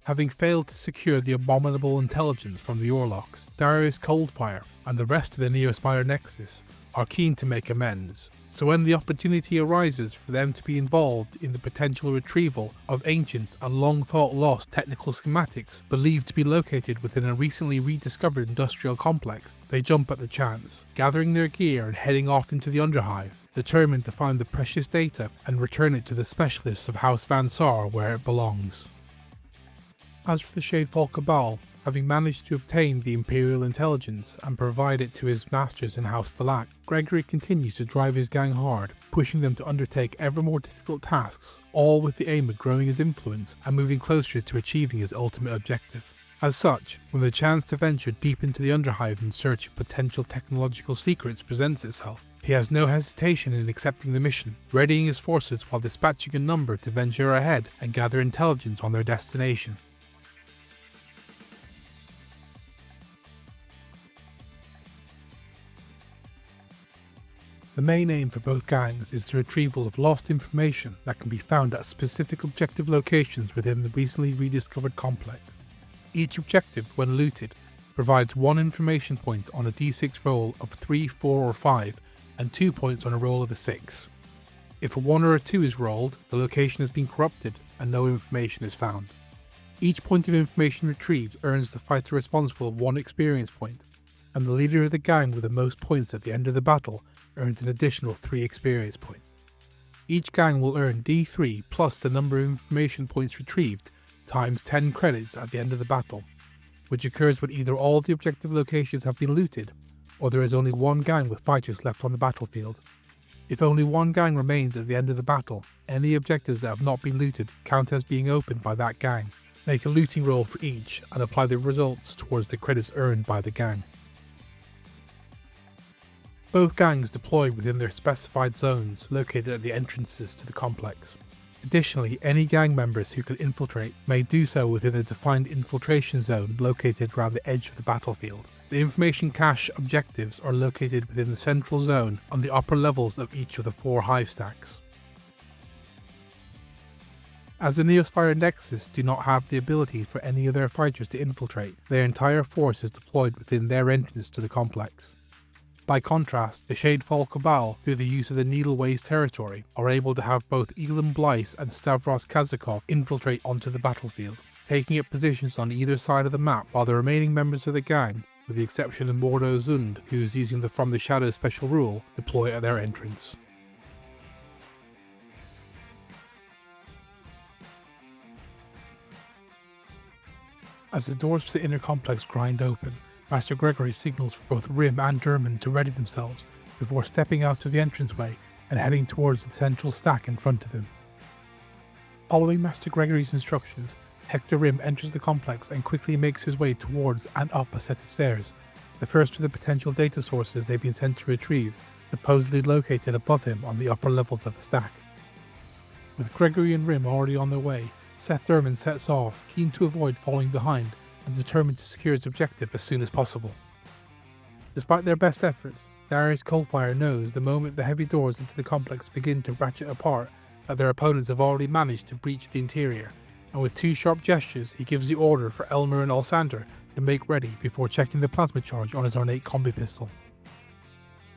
Having failed to secure the Abominable Intelligence from the Orlocks, Darius Coldfire and the rest of the Neo-Spider Nexus are keen to make amends, so when the opportunity arises for them to be involved in the potential retrieval of ancient and long-thought lost technical schematics believed to be located within a recently rediscovered industrial complex, they jump at the chance, gathering their gear and heading off into the underhive, determined to find the precious data and return it to the specialists of House Van SAAR where it belongs. As for the Shadefall Cabal, having managed to obtain the Imperial Intelligence and provide it to his masters in House DELAQUE, Gregory continues to drive his gang hard, pushing them to undertake ever more difficult tasks, all with the aim of growing his influence and moving closer to achieving his ultimate objective. As such, when the chance to venture deep into the underhive in search of potential technological secrets presents itself, he has no hesitation in accepting the mission, readying his forces while dispatching a number to venture ahead and gather intelligence on their destination. The main aim for both gangs is the retrieval of lost information that can be found at specific objective locations within the recently rediscovered complex. Each objective, when looted, provides 1 information point on a d6 roll of 3, 4 or 5 and 2 points on a roll of a 6. If a 1 or a 2 is rolled, the location has been corrupted and no information is found. Each point of information retrieved earns the fighter responsible 1 experience point, and the leader of the gang with the most points at the end of the battle earns an additional 3 experience points. Each gang will earn D3 plus the number of information points retrieved times 10 credits at the end of the battle, which occurs when either all the objective locations have been looted, or there is only 1 gang with fighters left on the battlefield. If only 1 gang remains at the end of the battle, any objectives that have not been looted count as being opened by that gang. Make a looting roll for each and apply the results towards the credits earned by the gang. Both gangs deploy within their specified zones located at the entrances to the complex. Additionally, any gang members who can infiltrate may do so within a defined infiltration zone located around the edge of the battlefield. The information cache objectives are located within the central zone on the upper levels of each of the 4 hive stacks. As the Neo-Spider Nexus do not have the ability for any of their fighters to infiltrate, their entire force is deployed within their entrance to the complex. By contrast, the Shadefall Cabal, through the use of the Needleways territory, are able to have both Elam Blyce and Stavros Kazakov infiltrate onto the battlefield, taking up positions on either side of the map, while the remaining members of the gang, with the exception of Mordo Zund, who is using the From the Shadows special rule, deploy at their entrance. As the doors to the inner complex grind open, Master Gregory signals for both Rim and Derman to ready themselves before stepping out of the entranceway and heading towards the central stack in front of him. Following Master Gregory's instructions, Hector Rim enters the complex and quickly makes his way towards and up a set of stairs, the first of the potential data sources they've been sent to retrieve, supposedly located above him on the upper levels of the stack. With Gregory and Rim already on their way, Seth Derman sets off, keen to avoid falling behind and determined to secure his objective as soon as possible. Despite their best efforts, Darius Coldfire knows the moment the heavy doors into the complex begin to ratchet apart that their opponents have already managed to breach the interior, and with 2 sharp gestures he gives the order for Elmer and Alsander to make ready before checking the plasma charge on his ornate combi pistol.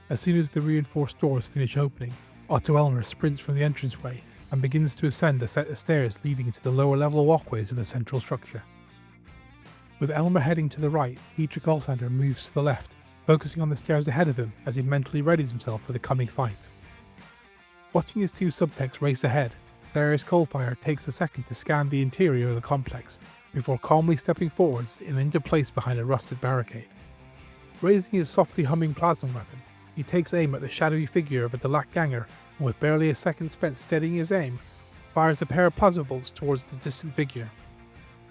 As soon as the reinforced doors finish opening, Otto Elmer sprints from the entranceway and begins to ascend a set of stairs leading into the lower level walkways of the central structure. With Elmer heading to the right, Dietrich Alsander moves to the left, focusing on the stairs ahead of him as he mentally readies himself for the coming fight. Watching his 2 subtechs race ahead, Darius Coldfire takes a second to scan the interior of the complex before calmly stepping forwards and into place behind a rusted barricade. Raising his softly humming plasma weapon, he takes aim at the shadowy figure of a DELAQUE ganger and with barely a second spent steadying his aim, fires a pair of plasma bolts towards the distant figure.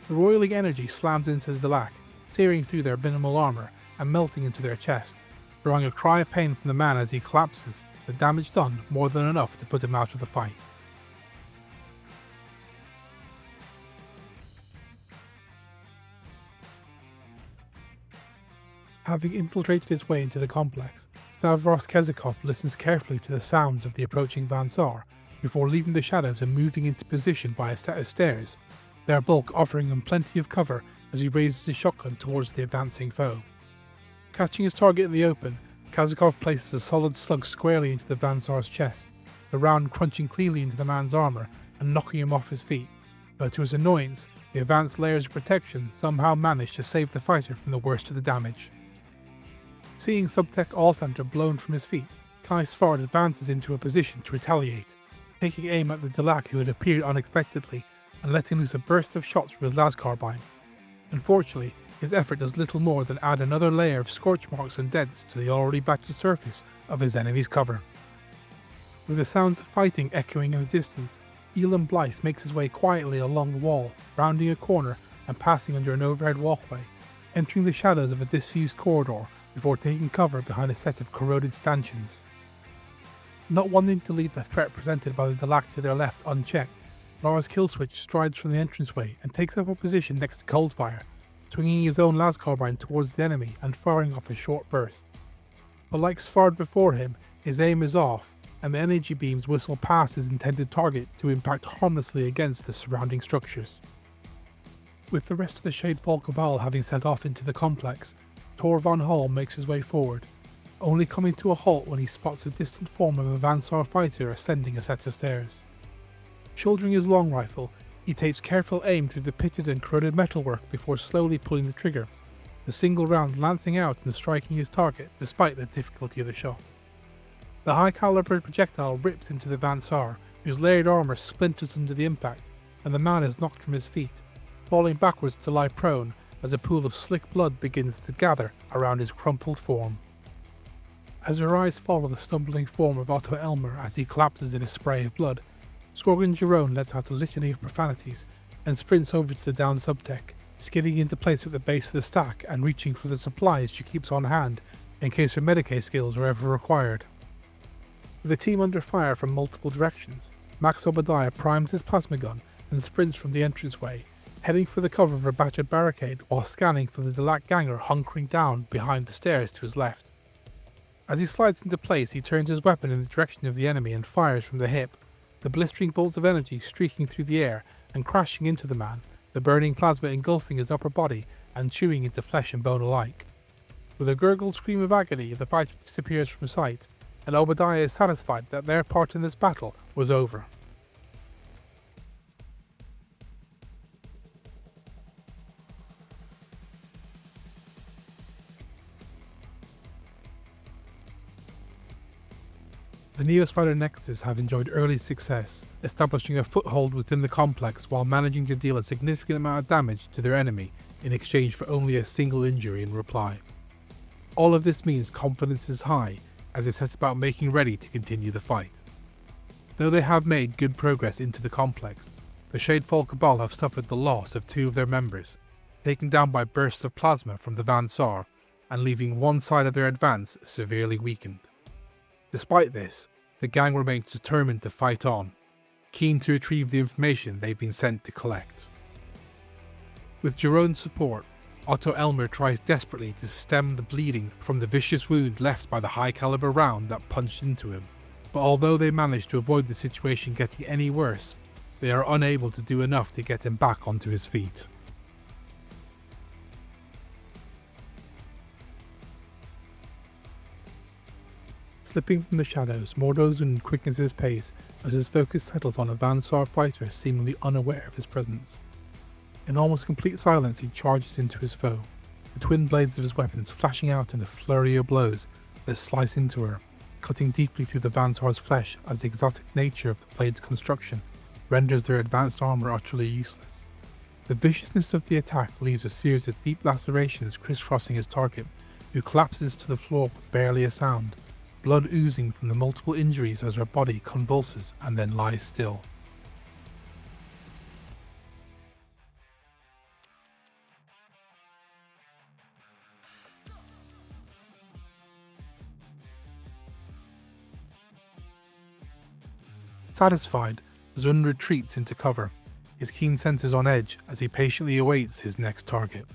The roiling energy slams into the DELAQUE, searing through their minimal armour and melting into their chest, drawing a cry of pain from the man as he collapses, the damage done more than enough to put him out of the fight. Having infiltrated his way into the complex, Stavros Kezakov listens carefully to the sounds of the approaching Van SAAR before leaving the shadows and moving into position by a set of stairs, their bulk offering him plenty of cover as he raises his shotgun towards the advancing foe. Catching his target in the open, Kazakov places a solid slug squarely into the Vansar's chest, the round crunching cleanly into the man's armour and knocking him off his feet, but to his annoyance, the advanced layers of protection somehow manage to save the fighter from the worst of the damage. Seeing Subtech Allcenter blown from his feet, Kai Svard advances into a position to retaliate, taking aim at the DELAQUE who had appeared unexpectedly and letting loose a burst of shots from his las carbine. Unfortunately, his effort does little more than add another layer of scorch marks and dents to the already battered surface of his enemy's cover. With the sounds of fighting echoing in the distance, Elam Blythe makes his way quietly along the wall, rounding a corner and passing under an overhead walkway, entering the shadows of a disused corridor before taking cover behind a set of corroded stanchions. Not wanting to leave the threat presented by the DELAQUE to their left unchecked, Lara's killswitch strides from the entranceway and takes up a position next to Coldfire, swinging his own las carbine towards the enemy and firing off a short burst. But like Svard before him, his aim is off, and the energy beams whistle past his intended target to impact harmlessly against the surrounding structures. With the rest of the Shadefall Cabal having set off into the complex, Tor von Hall makes his way forward, only coming to a halt when he spots the distant form of a Vansar fighter ascending a set of stairs. Shouldering his long rifle, he takes careful aim through the pitted and corroded metalwork before slowly pulling the trigger, the single round lancing out and striking his target despite the difficulty of the shot. The high-caliber projectile rips into the Vansar, whose layered armour splinters under the impact, and the man is knocked from his feet, falling backwards to lie prone as a pool of slick blood begins to gather around his crumpled form. As her eyes follow the stumbling form of Otto Elmer as he collapses in a spray of blood, Skorgan Jerome lets out a litany of profanities and sprints over to the downed Subtech, skidding into place at the base of the stack and reaching for the supplies she keeps on hand in case her Medicae skills are ever required. With the team under fire from multiple directions, Max Obadiah primes his plasma gun and sprints from the entranceway, heading for the cover of a battered barricade while scanning for the DELAQUE ganger hunkering down behind the stairs to his left. As he slides into place, he turns his weapon in the direction of the enemy and fires from the hip, the blistering bolts of energy streaking through the air and crashing into the man, the burning plasma engulfing his upper body and chewing into flesh and bone alike. With a gurgled scream of agony, the fighter disappears from sight, and Obadiah is satisfied that their part in this battle was over. The Neo-Spider Nexus have enjoyed early success, establishing a foothold within the complex while managing to deal a significant amount of damage to their enemy in exchange for only a single injury in reply. All of this means confidence is high as they set about making ready to continue the fight. Though they have made good progress into the complex, the Shadefall Cabal have suffered the loss of two of their members, taken down by bursts of plasma from the Vansar and leaving one side of their advance severely weakened. Despite this, the gang remains determined to fight on, keen to retrieve the information they've been sent to collect. With Jerome's support, Otto Elmer tries desperately to stem the bleeding from the vicious wound left by the high-caliber round that punched into him, but although they manage to avoid the situation getting any worse, they are unable to do enough to get him back onto his feet. Slipping from the shadows, Mordozun quickens his pace as his focus settles on a Vansar fighter seemingly unaware of his presence. In almost complete silence he charges into his foe, the twin blades of his weapons flashing out in a flurry of blows that slice into her, cutting deeply through the Vansar's flesh as the exotic nature of the blade's construction renders their advanced armour utterly useless. The viciousness of the attack leaves a series of deep lacerations crisscrossing his target, who collapses to the floor with barely a sound, blood oozing from the multiple injuries as her body convulses and then lies still. Satisfied, Zun retreats into cover, his keen senses on edge as he patiently awaits his next target.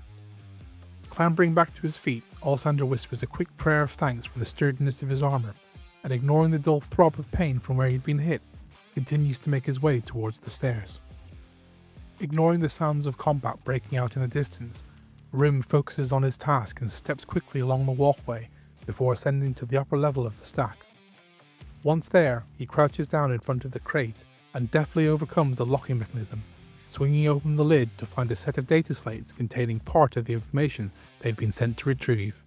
Clambering back to his feet, Alsander whispers a quick prayer of thanks for the sturdiness of his armour, and ignoring the dull throb of pain from where he'd been hit, continues to make his way towards the stairs. Ignoring the sounds of combat breaking out in the distance, Rim focuses on his task and steps quickly along the walkway before ascending to the upper level of the stack. Once there, he crouches down in front of the crate and deftly overcomes the locking mechanism, swinging open the lid to find a set of data slates containing part of the information they'd been sent to retrieve.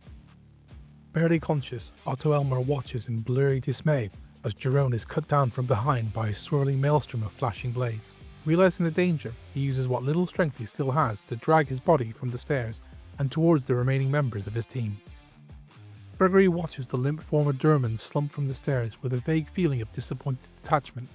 Barely conscious, Otto Elmer watches in blurry dismay as Jerome is cut down from behind by a swirling maelstrom of flashing blades. Realizing the danger, he uses what little strength he still has to drag his body from the stairs and towards the remaining members of his team. Gregory watches the limp form of Durman slump from the stairs with a vague feeling of disappointed detachment,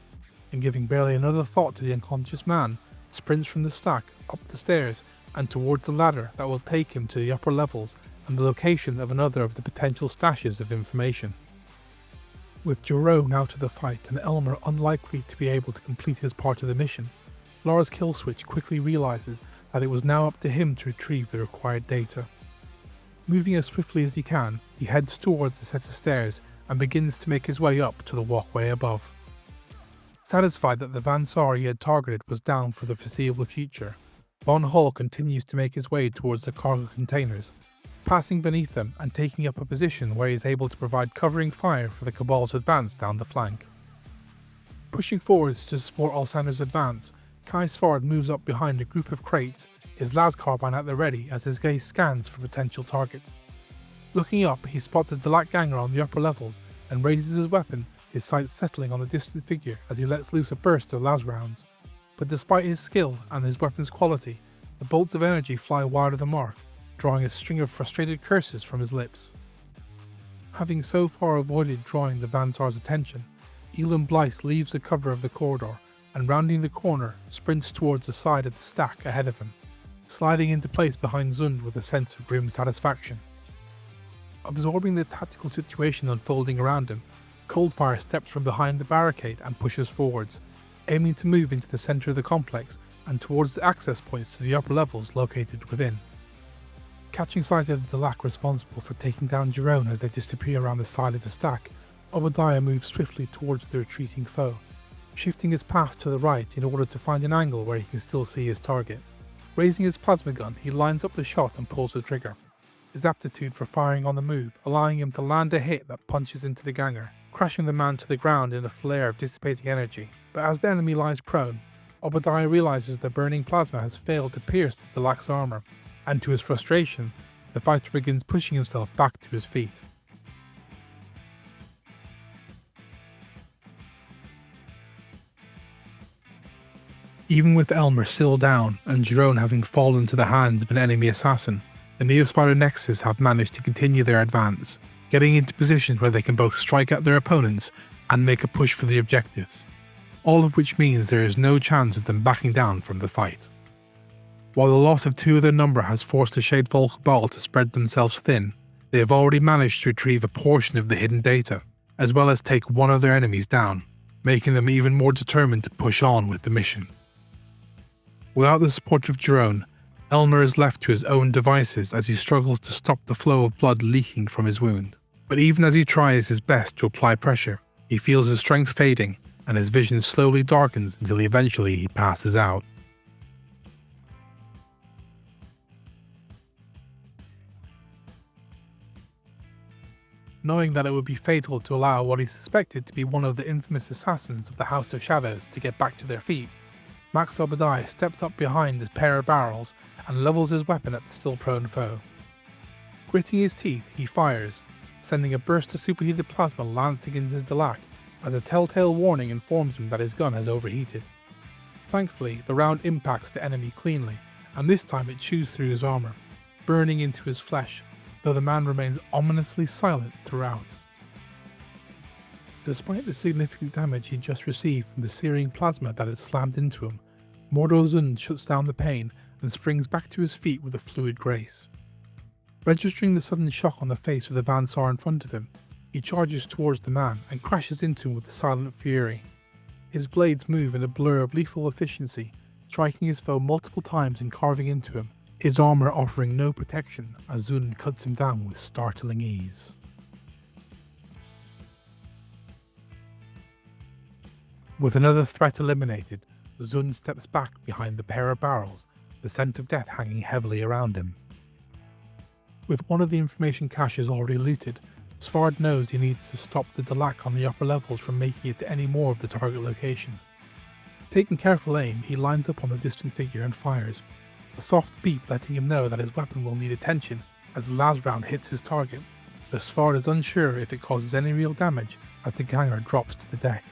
and giving barely another thought to the unconscious man, sprints from the stack, up the stairs, and towards the ladder that will take him to the upper levels and the location of another of the potential stashes of information. With Jerome out of the fight and Elmer unlikely to be able to complete his part of the mission, Lars Killswitch quickly realizes that it was now up to him to retrieve the required data. Moving as swiftly as he can, he heads towards the set of stairs and begins to make his way up to the walkway above. Satisfied that the Van SAAR he had targeted was down for the foreseeable future, Von Hull continues to make his way towards the cargo containers, passing beneath them and taking up a position where he is able to provide covering fire for the Cabal's advance down the flank. Pushing forwards to support Alsander's advance, Kai Svard moves up behind a group of crates, his las carbine at the ready as his gaze scans for potential targets. Looking up, he spots a DELAQUE ganger on the upper levels and raises his weapon, his sights settling on the distant figure as he lets loose a burst of las rounds. But despite his skill and his weapon's quality, the bolts of energy fly wide of the mark, drawing a string of frustrated curses from his lips. Having so far avoided drawing the Van SAAR's attention, Elam Blyce leaves the cover of the corridor and, rounding the corner, sprints towards the side of the stack ahead of him, sliding into place behind Zund with a sense of grim satisfaction. Absorbing the tactical situation unfolding around him, Coldfire steps from behind the barricade and pushes forwards, aiming to move into the centre of the complex and towards the access points to the upper levels located within. Catching sight of the DELAQUE responsible for taking down Jerome as they disappear around the side of the stack, Obadiah moves swiftly towards the retreating foe, shifting his path to the right in order to find an angle where he can still see his target. Raising his plasma gun, he lines up the shot and pulls the trigger, his aptitude for firing on the move allowing him to land a hit that punches into the ganger, crashing the man to the ground in a flare of dissipating energy. But as the enemy lies prone, Obadiah realizes the burning plasma has failed to pierce the DELAQUE's armor, and to his frustration, the fighter begins pushing himself back to his feet. Even with Elmer still down and Jerome having fallen to the hands of an enemy assassin, the Neo-Spider Nexus have managed to continue their advance, getting into positions where they can both strike at their opponents and make a push for the objectives, all of which means there is no chance of them backing down from the fight. While the loss of two of their number has forced the Shadefall Cabal to spread themselves thin, they have already managed to retrieve a portion of the hidden data, as well as take one of their enemies down, making them even more determined to push on with the mission. Without the support of Jerome, Elmer is left to his own devices as he struggles to stop the flow of blood leaking from his wound. But even as he tries his best to apply pressure, he feels his strength fading and his vision slowly darkens until eventually he passes out. Knowing that it would be fatal to allow what he suspected to be one of the infamous assassins of the House of Shadows to get back to their feet, Max Obadiah steps up behind his pair of barrels and levels his weapon at the still prone foe. Gritting his teeth, he fires, sending a burst of superheated plasma lancing into DELAQUE as a telltale warning informs him that his gun has overheated. Thankfully, the round impacts the enemy cleanly, and this time it chews through his armour, burning into his flesh, though the man remains ominously silent throughout. Despite the significant damage he just received from the searing plasma that had slammed into him, Mordo Zund shuts down the pain and springs back to his feet with a fluid grace. Registering the sudden shock on the face of the Van SAAR in front of him, he charges towards the man and crashes into him with a silent fury. His blades move in a blur of lethal efficiency, striking his foe multiple times and carving into him, his armour offering no protection as Zund cuts him down with startling ease. With another threat eliminated, Zund steps back behind the pair of barrels, the scent of death hanging heavily around him. With one of the information caches already looted, Svard knows he needs to stop the DELAQUE on the upper levels from making it to any more of the target location. Taking careful aim, he lines up on the distant figure and fires, a soft beep letting him know that his weapon will need attention as the last round hits his target, though Svard is unsure if it causes any real damage as the ganger drops to the deck.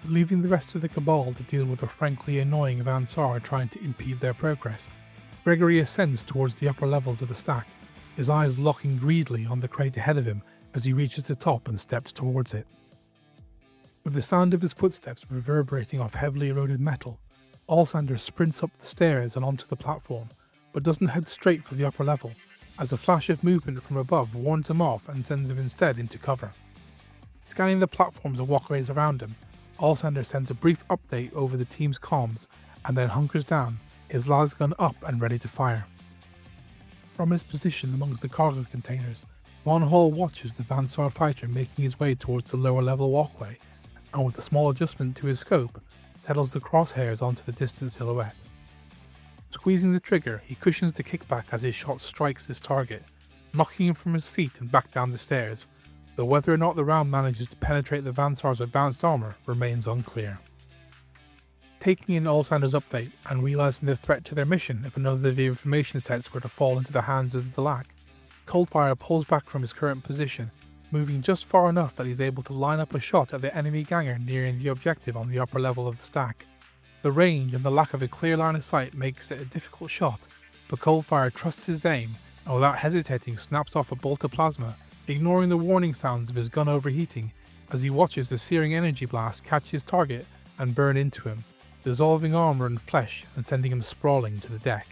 Leaving the rest of the Cabal to deal with the frankly annoying SAAR trying to impede their progress, Gregory ascends towards the upper levels of the stack, his eyes locking greedily on the crate ahead of him as he reaches the top and steps towards it. With the sound of his footsteps reverberating off heavily eroded metal, Alsander sprints up the stairs and onto the platform, but doesn't head straight for the upper level, as a flash of movement from above warns him off and sends him instead into cover. Scanning the platforms and walkways around him, Alsander sends a brief update over the team's comms and then hunkers down, his lasgun up and ready to fire. From his position amongst the cargo containers, Von Hall watches the SAAR fighter making his way towards the lower level walkway, and with a small adjustment to his scope, settles the crosshairs onto the distant silhouette. Squeezing the trigger, he cushions the kickback as his shot strikes his target, knocking him from his feet and back down the stairs, though whether or not the round manages to penetrate the SAAR's advanced armour remains unclear. Taking in Alsander's update and realising the threat to their mission if another of the information sets were to fall into the hands of the DELAQUE, Coldfire pulls back from his current position, moving just far enough that he's able to line up a shot at the enemy ganger nearing the objective on the upper level of the stack. The range and the lack of a clear line of sight makes it a difficult shot, but Coldfire trusts his aim and without hesitating snaps off a bolt of plasma, ignoring the warning sounds of his gun overheating as he watches the searing energy blast catch his target and burn into him, dissolving armour and flesh and sending him sprawling to the deck.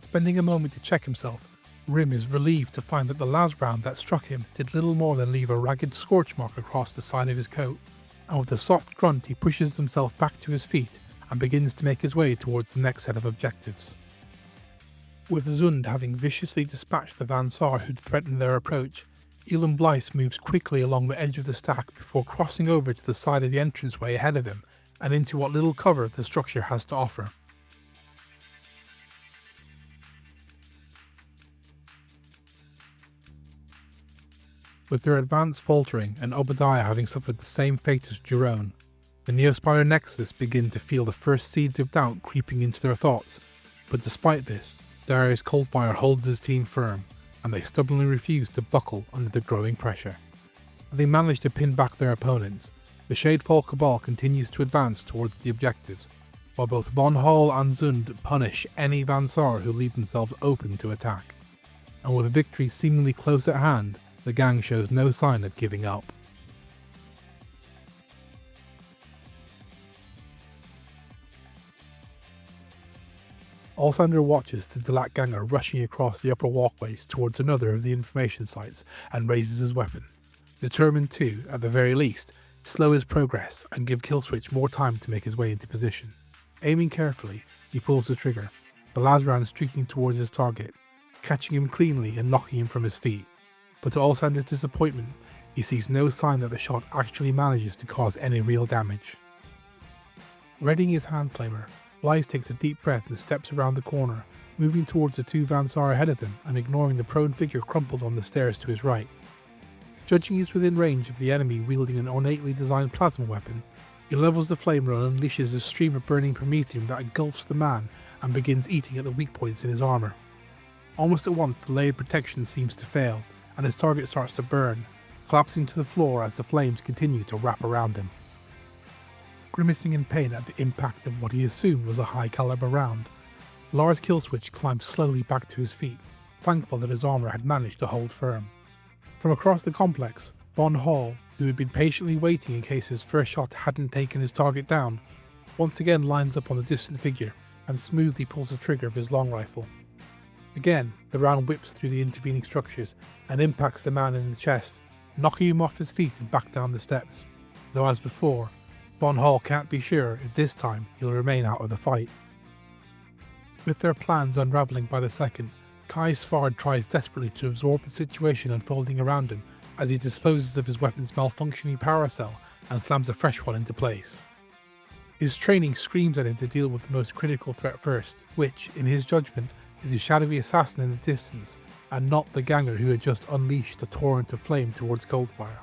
Spending a moment to check himself, Rim is relieved to find that the last round that struck him did little more than leave a ragged scorch mark across the side of his coat, and with a soft grunt he pushes himself back to his feet and begins to make his way towards the next set of objectives. With Zund having viciously dispatched the SAAR who'd threatened their approach, Elon Blyce moves quickly along the edge of the stack before crossing over to the side of the entranceway ahead of him and into what little cover the structure has to offer. With their advance faltering and Obadiah having suffered the same fate as Jerome, the Neo-Spider Nexus begin to feel the first seeds of doubt creeping into their thoughts, but despite this, Darius Coldfire holds his team firm, and they stubbornly refuse to buckle under the growing pressure. Having managed to pin back their opponents, the Shadefall Cabal continues to advance towards the objectives, while both Von Hall and Zund punish any SAAR who leave themselves open to attack. And with victory seemingly close at hand, the gang shows no sign of giving up. Alsander watches the DELAQUE ganger rushing across the upper walkways towards another of the information sites and raises his weapon, determined to, at the very least, slow his progress and give Killswitch more time to make his way into position. Aiming carefully, he pulls the trigger, the Lazran streaking towards his target, catching him cleanly and knocking him from his feet. But to Alsander's disappointment, he sees no sign that the shot actually manages to cause any real damage. Readying his hand flamer, Blythe takes a deep breath and steps around the corner, moving towards the two SAAR ahead of him and ignoring the prone figure crumpled on the stairs to his right. Judging he's within range of the enemy wielding an ornately designed plasma weapon, he levels the flamer and unleashes a stream of burning promethium that engulfs the man and begins eating at the weak points in his armour. Almost at once the layered protection seems to fail, and his target starts to burn, collapsing to the floor as the flames continue to wrap around him. Grimacing in pain at the impact of what he assumed was a high-caliber round, Lars Killswitch climbed slowly back to his feet, thankful that his armour had managed to hold firm. From across the complex, Von Hall, who had been patiently waiting in case his first shot hadn't taken his target down, once again lines up on the distant figure and smoothly pulls the trigger of his long rifle. Again, the round whips through the intervening structures and impacts the man in the chest, knocking him off his feet and back down the steps, though as before, Von Hall can't be sure if this time he'll remain out of the fight. With their plans unravelling by the second, Kai Svard tries desperately to absorb the situation unfolding around him as he disposes of his weapon's malfunctioning power cell and slams a fresh one into place. His training screams at him to deal with the most critical threat first, which, in his judgment, is a shadowy assassin in the distance, and not the ganger who had just unleashed a torrent of flame towards Coldfire.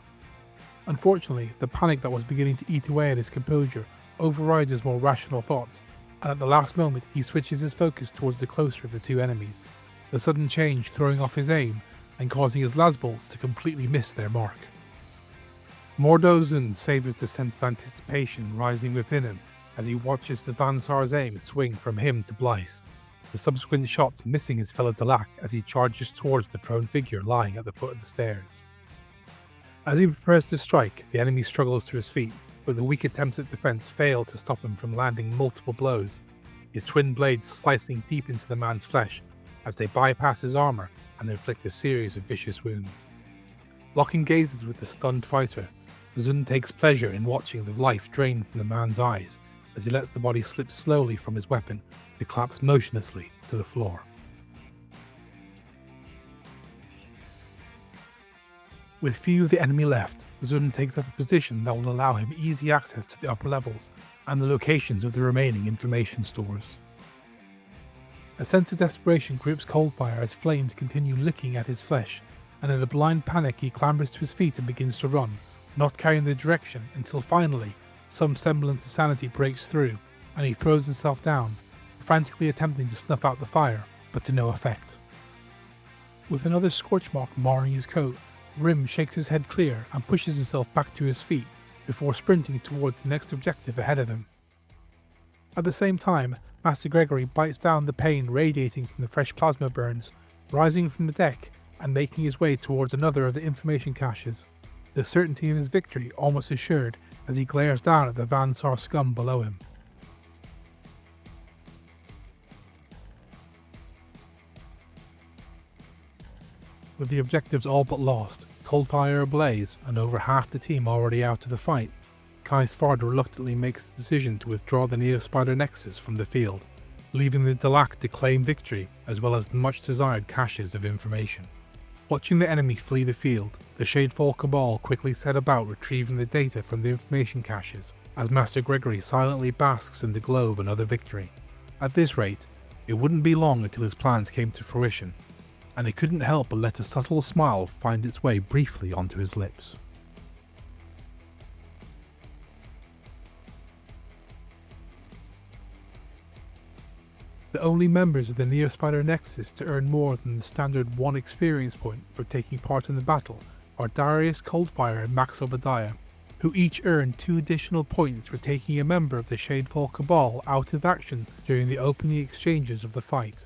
Unfortunately, the panic that was beginning to eat away at his composure overrides his more rational thoughts, and at the last moment he switches his focus towards the closer of the two enemies, the sudden change throwing off his aim and causing his lasbolts to completely miss their mark. Mordozun savours the sense of anticipation rising within him as he watches the Van Saar's aim swing from him to Blyce, the subsequent shots missing his fellow DELAQUE as he charges towards the prone figure lying at the foot of the stairs. As he prepares to strike, the enemy struggles to his feet, but the weak attempts at defense fail to stop him from landing multiple blows, his twin blades slicing deep into the man's flesh as they bypass his armor and inflict a series of vicious wounds. Locking gazes with the stunned fighter, Zun takes pleasure in watching the life drain from the man's eyes as he lets the body slip slowly from his weapon to collapse motionlessly to the floor. With few of the enemy left, Zun takes up a position that will allow him easy access to the upper levels and the locations of the remaining information stores. A sense of desperation grips Coldfire as flames continue licking at his flesh, and in a blind panic he clambers to his feet and begins to run, not carrying the direction until finally some semblance of sanity breaks through and he throws himself down, frantically attempting to snuff out the fire, but to no effect. With another scorch mark marring his coat, Rim shakes his head clear and pushes himself back to his feet before sprinting towards the next objective ahead of him. At the same time, Master Gregory bites down the pain radiating from the fresh plasma burns, rising from the deck and making his way towards another of the information caches, the certainty of his victory almost assured as he glares down at the Van Saar scum below him. With the objectives all but lost, Coldfire ablaze, and over half the team already out of the fight, Kai Svard reluctantly makes the decision to withdraw the Neo-Spider Nexus from the field, leaving the DELAQUE to claim victory as well as the much desired caches of information. Watching the enemy flee the field, the Shadefall Cabal quickly set about retrieving the data from the information caches, as Master Gregory silently basks in the glow of another victory. At this rate, it wouldn't be long until his plans came to fruition, and he couldn't help but let a subtle smile find its way briefly onto his lips. The only members of the Neo-Spider Nexus to earn more than the standard 1 experience point for taking part in the battle are Darius Coldfire and Max Obadiah, who each earn 2 additional points for taking a member of the Shadefall Cabal out of action during the opening exchanges of the fight.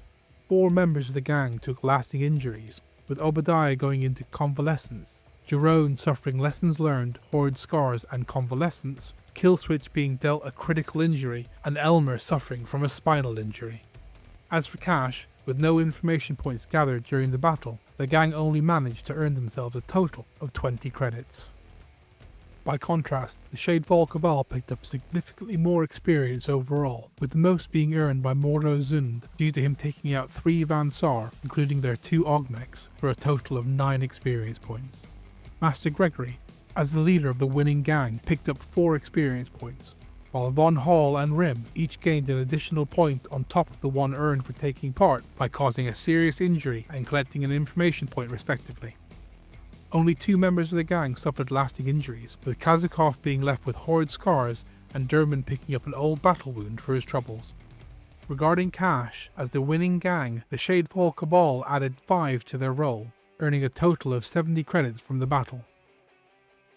4 members of the gang took lasting injuries, with Obadiah going into convalescence, Jerome suffering lessons learned, horde scars and convalescence, Killswitch being dealt a critical injury, and Elmer suffering from a spinal injury. As for cash, with no information points gathered during the battle, the gang only managed to earn themselves a total of 20 credits. By contrast, the Shadefall Cabal picked up significantly more experience overall, with the most being earned by Mordozun due to him taking out 3 Van Saar, including their 2 Augmeks, for a total of 9 experience points. Master Gregory, as the leader of the winning gang, picked up 4 experience points, while Von Hall and Rim each gained an additional point on top of the one earned for taking part by causing a serious injury and collecting an information point respectively. Only 2 members of the gang suffered lasting injuries, with Kazakov being left with horde scars and Derman picking up an old battle wound for his troubles. Regarding cash, as the winning gang, the Shadefall Cabal added 5 to their roll, earning a total of 70 credits from the battle.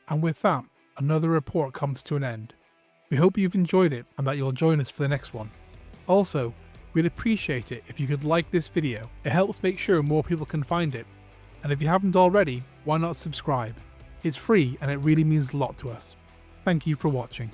And with that, another report comes to an end. We hope you've enjoyed it and that you'll join us for the next one. Also, we'd appreciate it if you could like this video. It helps make sure more people can find it. And if you haven't already, why not subscribe? It's free and it really means a lot to us. Thank you for watching.